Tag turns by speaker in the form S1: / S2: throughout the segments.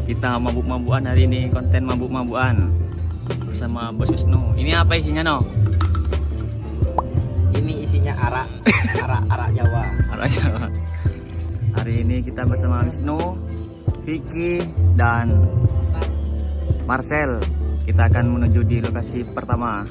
S1: Kita mabuk-mabukan hari ini, konten mabuk-mabukan bersama Bos Wisnu. Ini apa isinya, No?
S2: Ini isinya arak Jawa.
S1: Arak Jawa. Hari ini kita bersama Wisnu, Vicky, dan Marcel. Kita akan menuju di lokasi pertama.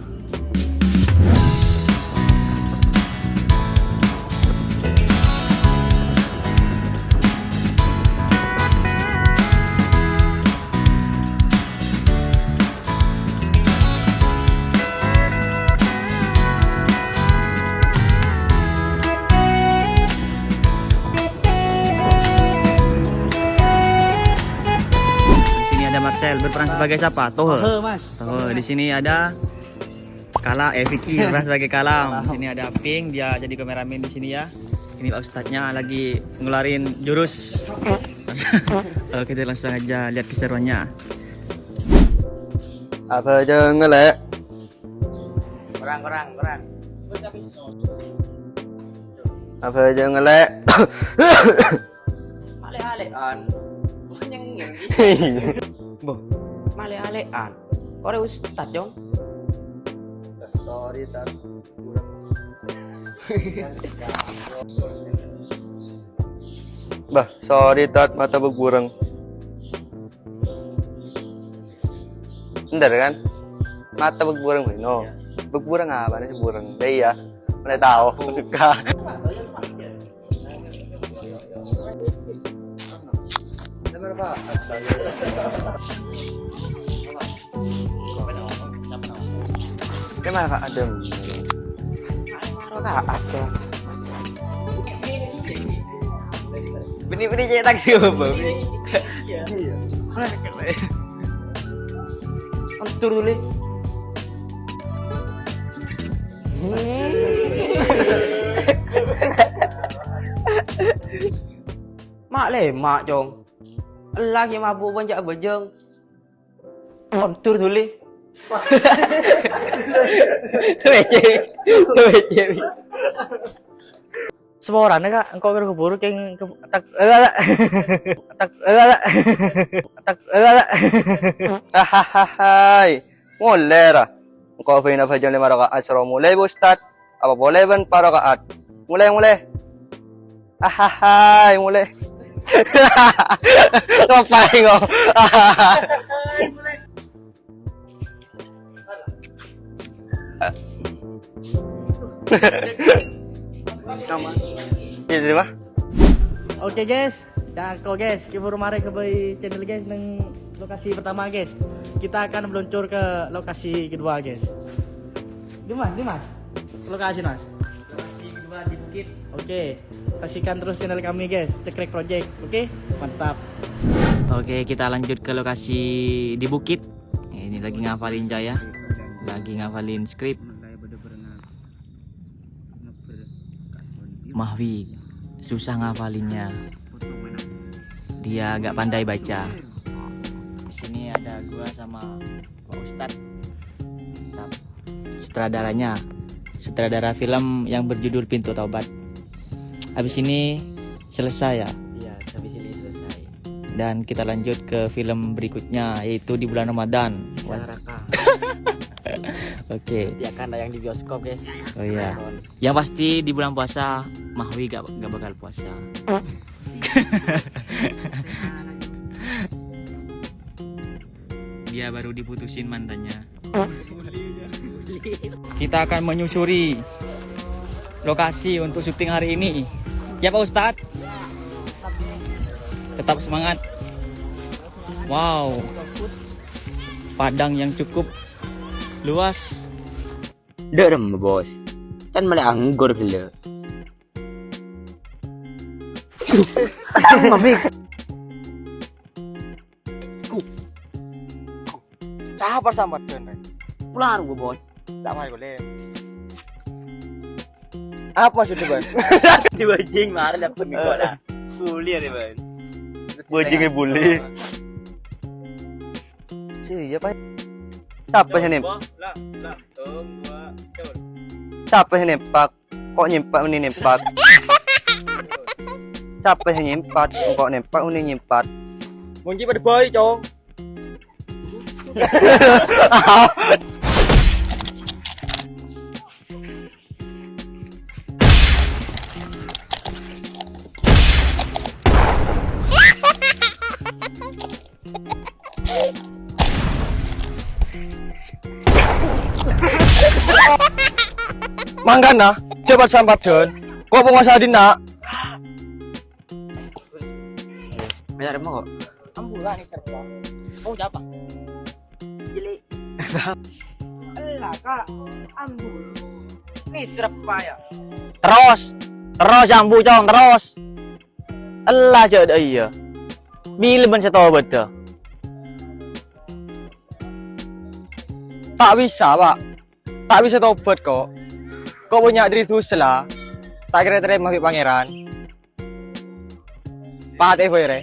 S1: Marcel berperan sebagai siapa? Tohe.
S2: Mas.
S1: Tohe. Di sini ada Kala, Vicky berperan sebagai Kalam. Di sini ada Pink, dia jadi kameramen di sini ya. Ini Pak Ustadznya lagi ngeluarin jurus. Kita langsung aja lihat keseruannya.
S3: Apa aja ngelek?
S2: Kurang.
S3: Apa aja ngelek?
S2: Male-alean. Bukan yang Boh, male-alean. Kore Ustad, Jong.
S3: Sorry, tar. Bah, sorry tat mata berkurang. Bener kan? Mata berkurang, no. Berkurang apa nih berkurang? Ya, mana tahu. Gimana Kak Adem?
S2: Kak Adem.
S1: Benih-benih cetak taksi apa?
S2: Iya. Antur dulu. Mak lemak, Jong. Lagi mabuk banyak bejeng. Antur dulu.
S1: Wece. Semua orang kak, engkau keburu keng tak
S3: Hahaha. Mulai lah. Engkau fina fajar 5 rakaat surah mulai Ustaz. Apa boleh ban para rakaat? Mulai. Hahaha, mulai. Ngapain kau? Ini mah.
S4: Oke guys, dan kau guys, kita baru mari ke channel guys nang lokasi pertama guys. Kita akan meluncur ke lokasi kedua guys. Dimas. Lokasi Mas. Lokasi kedua di Bukit. Oke, saksikan terus channel kami guys, Cekrek Project. Oke, mantap.
S1: Oke, kita lanjut ke lokasi di Bukit. Ini lagi ngafalin Jaya, lagi ngafalin skrip. Mahwi susah ngafalinnya, dia agak pandai baca. Di sini ada gua sama Pak Ustadz, sutradara film yang berjudul Pintu Taubat. Habis ini selesai ya.
S2: Iya, habis ini selesai.
S1: Dan kita lanjut ke film berikutnya, yaitu di bulan Ramadan.
S2: Raka.
S1: Oke.
S2: Nanti akan tayang di bioskop guys.
S1: Oh iya. Yang pasti di bulan puasa Mahwi gak bakal puasa. Dia baru diputusin mantannya. Kita akan menyusuri lokasi untuk syuting hari ini. Ya Pak Ustadz. Tetap semangat. Wow. Padang yang cukup luas.
S2: Derem bos. Kan malah anggur gila. Mabik.
S3: Siapa sama kan?
S2: Pulang gua bos.
S3: Sama boleh. Apa maksudnya Ban?
S2: Di bajing marah dapat minggu ada. Kuliah deh Ban.
S3: Bajingnya bully. Siapa Pak? Siapa yang nempak? Siapa yang nempak? Kok nyimpak ini nempak? Siapa yang nyimpat? Kok nempak ini nyimpat?
S2: Munci pada boy, Cong.
S3: Manggana, cepat sampat don. Kok penguasa dina?
S2: Banyak remah kok.
S4: Ambulan nih serba. Oh, siapa?
S2: Jeli.
S4: Elah, Kak. Ambul. Nih serba ya.
S1: Terus jambu cong terus. Allah jadi iya. Bila ben saya tahu betul.
S3: Tak bisa, Pak. Tak bisa tobat kok. Kok punya diri susah. Tak kira terima pangeran. Pak Evo ya, Re.